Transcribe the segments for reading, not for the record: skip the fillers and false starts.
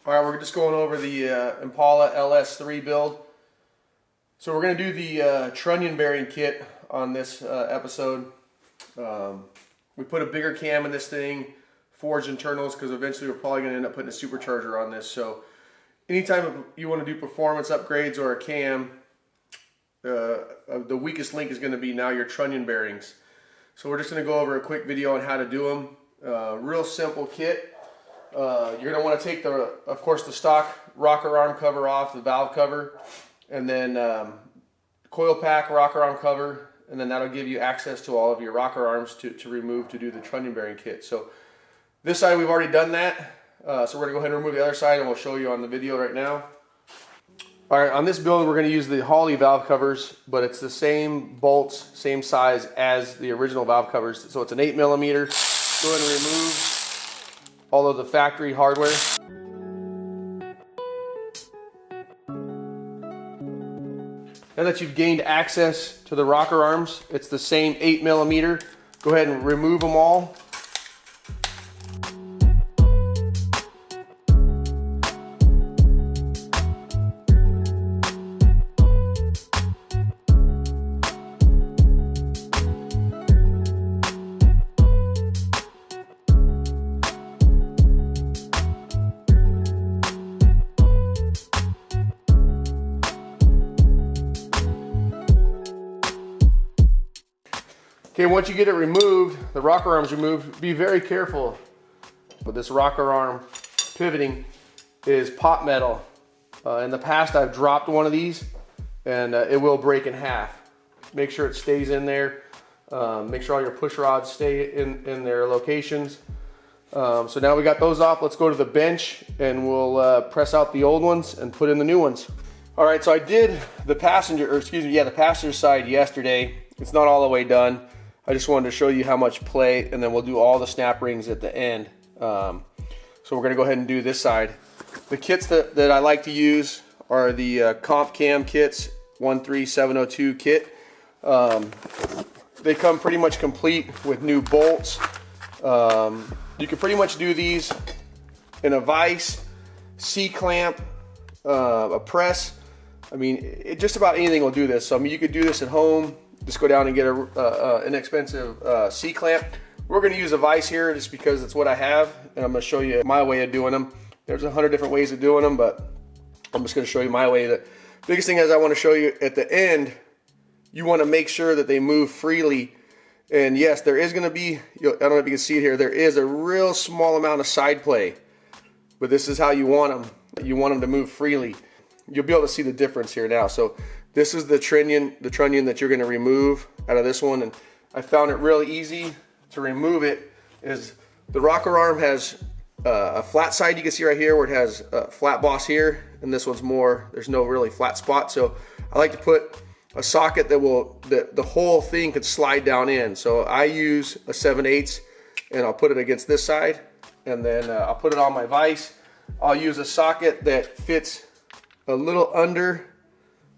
All right, we're just going over the Impala LS3 build. So we're going to do the trunnion bearing kit on this episode. We put a bigger cam in this thing, forged internals, because eventually we're probably going to end up putting a supercharger on this. So anytime you want to do performance upgrades or a cam, the weakest link is going to be now your trunnion bearings. So we're just going to go over a quick video on how to do them. Real simple kit. You're going to want to take, of course, the stock rocker arm cover off, the valve cover, and then coil pack rocker arm cover, and then that'll give you access to all of your rocker arms to remove to do the trunnion bearing kit. So this side we've already done that, so we're going to go ahead and remove the other side, and we'll show you on the video right now. Alright, on this build we're going to use the Holley valve covers, but it's the same bolts, same size as the original valve covers. So it's an 8mm. Go ahead and remove all of the factory hardware. Now that you've gained access to the rocker arms, it's the same 8mm. Go ahead and remove them all. Okay, once you get it removed, the rocker arms removed, be very careful. But this rocker arm pivoting is pot metal. In the past, I've dropped one of these, and it will break in half. Make sure it stays in there. Make sure all your push rods stay in their locations. So now we got those off. Let's go to the bench, and we'll press out the old ones and put in the new ones. All right, so I did the passenger, the passenger side yesterday. It's not all the way done. I just wanted to show you how much play, and then we'll do all the snap rings at the end. So we're going to go ahead and do this side. The kits that I like to use are the Comp Cam kits, 13702 kit. They come pretty much complete with new bolts. You can pretty much do these in a vise, C-clamp, a press. I mean, just about anything will do this. So I mean, you could do this at home. Just go down and get an inexpensive C-clamp. We're going to use a vise here just because it's what I have, and I'm going to show you my way of doing them. There's 100 different ways of doing them, but I'm just going to show you my way. The biggest thing is I want to show you at the end, you want to make sure that they move freely. And yes, there is going to be, I don't know if you can see it here, there is a real small amount of side play, but this is how you want them. You want them to move freely. You'll be able to see the difference here now. So this is the trunnion that you're going to remove out of this one, and I found it really easy to remove it. Is the rocker arm has a flat side, you can see right here where it has a flat boss here, and this one's more, there's no really flat spot. So I like to put a socket that the whole thing could slide down in. So I use a 7/8, and I'll put it against this side, and then I'll put it on my vise. I'll use a socket that fits a little under,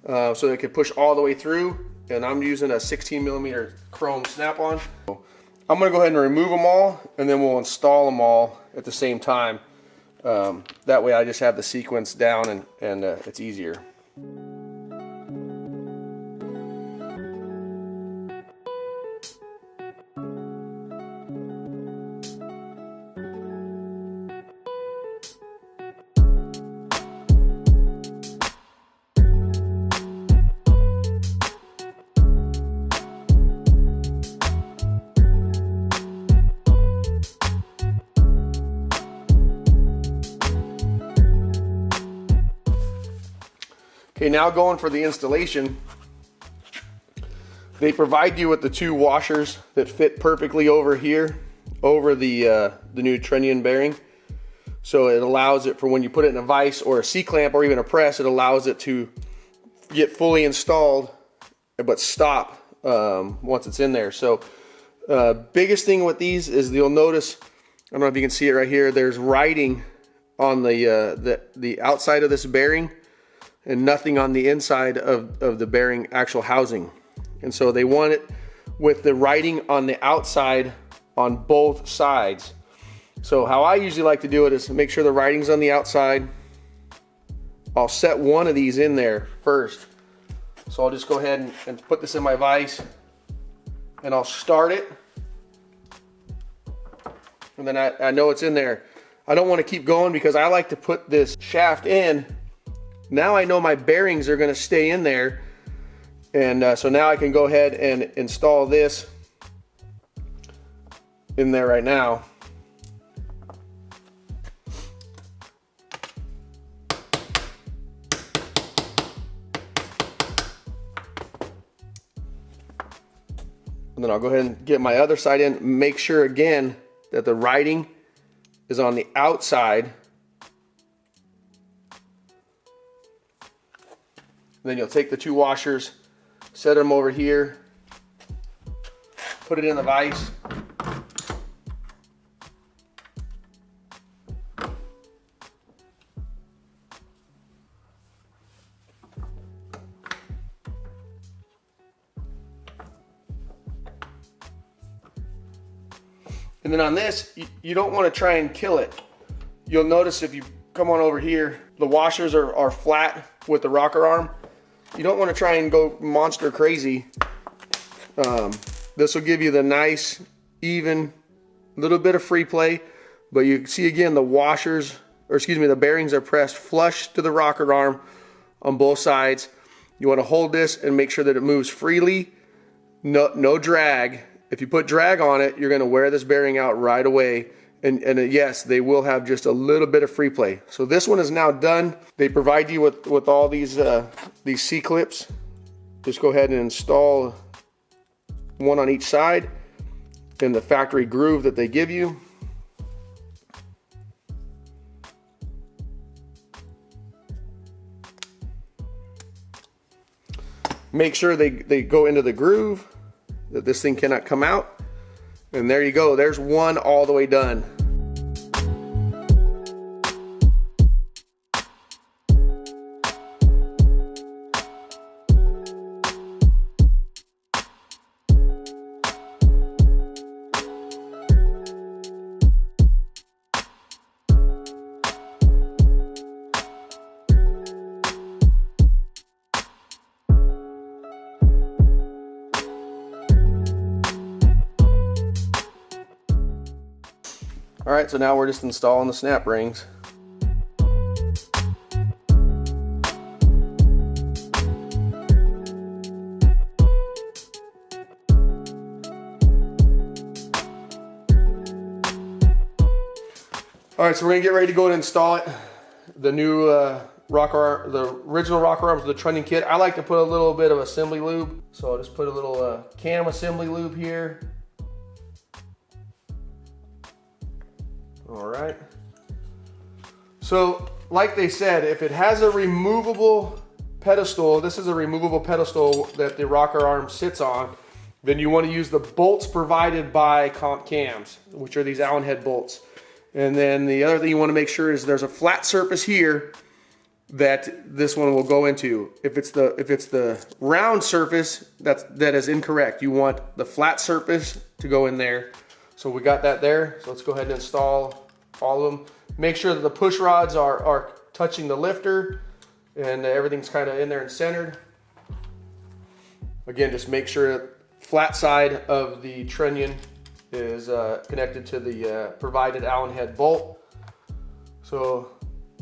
so it can push all the way through, and I'm using a 16mm chrome snap-on. I'm going to go ahead and remove them all, and then we'll install them all at the same time. That way I just have the sequence down, and it's easier. Okay, now going for the installation. They provide you with the two washers that fit perfectly over here, over the new trunnion bearing. So it allows it for when you put it in a vise or a C-clamp or even a press, it allows it to get fully installed but stop once it's in there. So biggest thing with these is you'll notice, I don't know if you can see it right here, there's writing on the outside of this bearing, and nothing on the inside of the bearing actual housing. And so they want it with the writing on the outside on both sides. So how I usually like to do it is make sure the writing's on the outside. I'll set one of these in there first. So I'll just go ahead and put this in my vise, and I'll start it. And then I know it's in there. I don't want to keep going because I like to put this shaft in. Now I know my bearings are going to stay in there. And so now I can go ahead and install this in there right now. And then I'll go ahead and get my other side in. Make sure again that the writing is on the outside. Then you'll take the two washers, set them over here, put it in the vise. And then on this, you don't want to try and kill it. You'll notice if you come on over here, the washers are flat with the rocker arm. You don't want to try and go monster crazy. This will give you the nice, even, little bit of free play. But you see again, the washers, or excuse me, the bearings are pressed flush to the rocker arm on both sides. You want to hold this and make sure that it moves freely. No drag. If you put drag on it, you're going to wear this bearing out right away. And yes, they will have just a little bit of free play. So this one is now done. They provide you with all these C-clips. Just go ahead and install one on each side in the factory groove that they give you. Make sure they go into the groove, that this thing cannot come out. And there you go, there's one all the way done. All right, so now we're just installing the snap rings. All right, so we're gonna get ready to go and install it. The new rocker, the original rocker arms of the Trunnion kit. I like to put a little bit of assembly lube. So I'll just put a little cam assembly lube here. All right. So like they said, if it has a removable pedestal, this is a removable pedestal that the rocker arm sits on, then you want to use the bolts provided by Comp Cams, which are these Allen head bolts. And then the other thing you want to make sure is there's a flat surface here that this one will go into. If it's the round surface, that is incorrect. You want the flat surface to go in there. So we got that there. So let's go ahead and install all of them. Make sure that the push rods are touching the lifter and everything's kind of in there and centered. Again, just make sure that flat side of the trunnion is connected to the provided Allen head bolt. So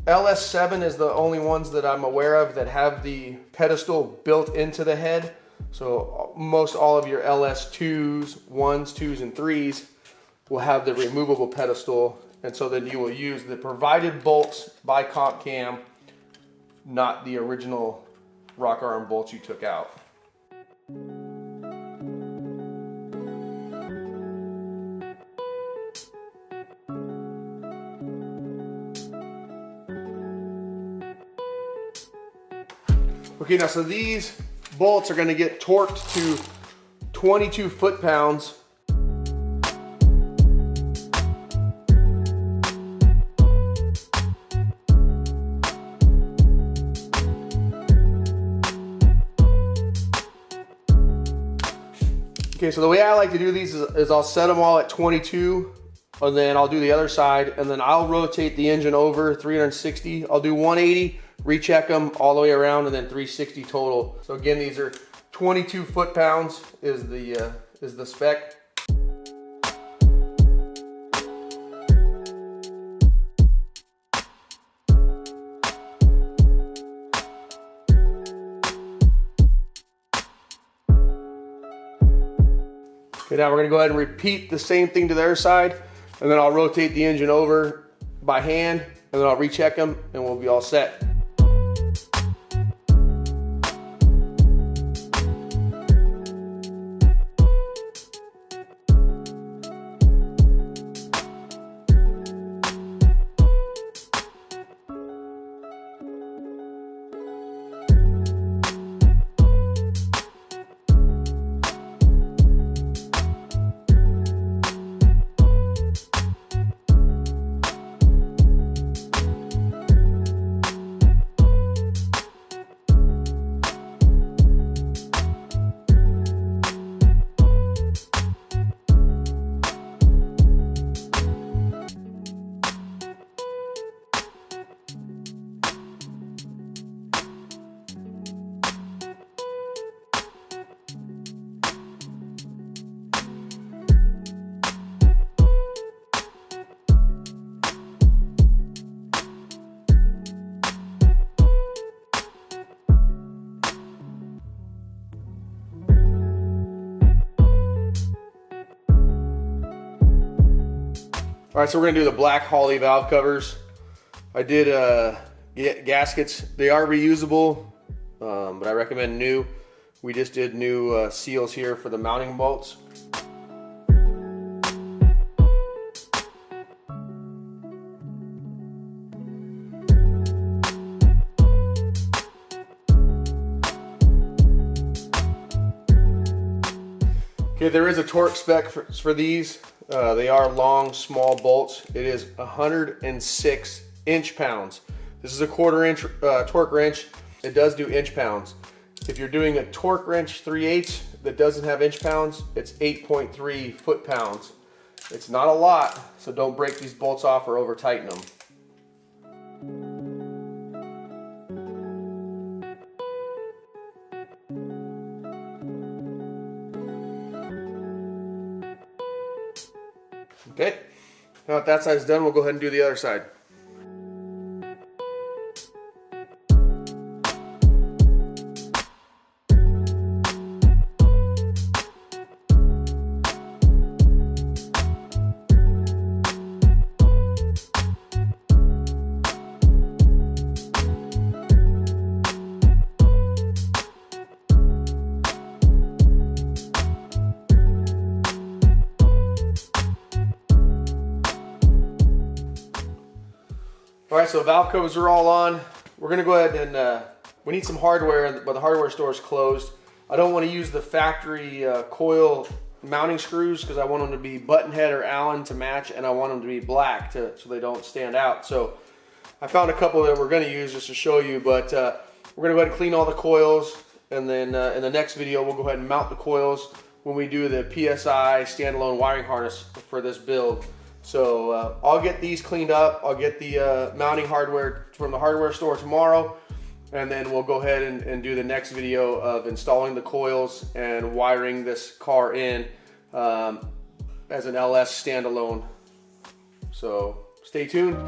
LS3 is the only ones that I'm aware of that have the pedestal built into the head. So most all of your LS2s, 1s, 2s, and 3s will have the removable pedestal, and so then you will use the provided bolts by Comp Cam, not the original rocker arm bolts you took out. Okay, now so these bolts are going to get torqued to 22 foot-pounds. Okay, so the way I like to do these is I'll set them all at 22 and then I'll do the other side, and then I'll rotate the engine over 360. I'll do 180, recheck them all the way around, and then 360 total. So again, these are 22 foot-pounds is the spec. Okay, now we're gonna go ahead and repeat the same thing to the other side, and then I'll rotate the engine over by hand, and then I'll recheck them, and we'll be all set. All right, so we're gonna do the black Holley valve covers. I did gaskets. They are reusable, but I recommend new. We just did new seals here for the mounting bolts. Okay, there is a torque spec for these. They are long, small bolts. It is 106 inch-pounds. This is a 1/4 inch torque wrench. It does do inch-pounds. If you're doing a torque wrench 3/8 that doesn't have inch-pounds, it's 8.3 foot-pounds. It's not a lot, so don't break these bolts off or over-tighten them. Okay, now that side's done, we'll go ahead and do the other side. All right, so valve covers are all on. We're gonna go ahead and, we need some hardware, but the hardware store is closed. I don't wanna use the factory coil mounting screws because I want them to be button head or Allen to match, and I want them to be black so they don't stand out. So I found a couple that we're gonna use just to show you, but we're gonna go ahead and clean all the coils, and then in the next video, we'll go ahead and mount the coils when we do the PSI standalone wiring harness for this build. So I'll get these cleaned up. I'll get the mounting hardware from the hardware store tomorrow, and then we'll go ahead and do the next video of installing the coils and wiring this car in as an LS standalone. So stay tuned.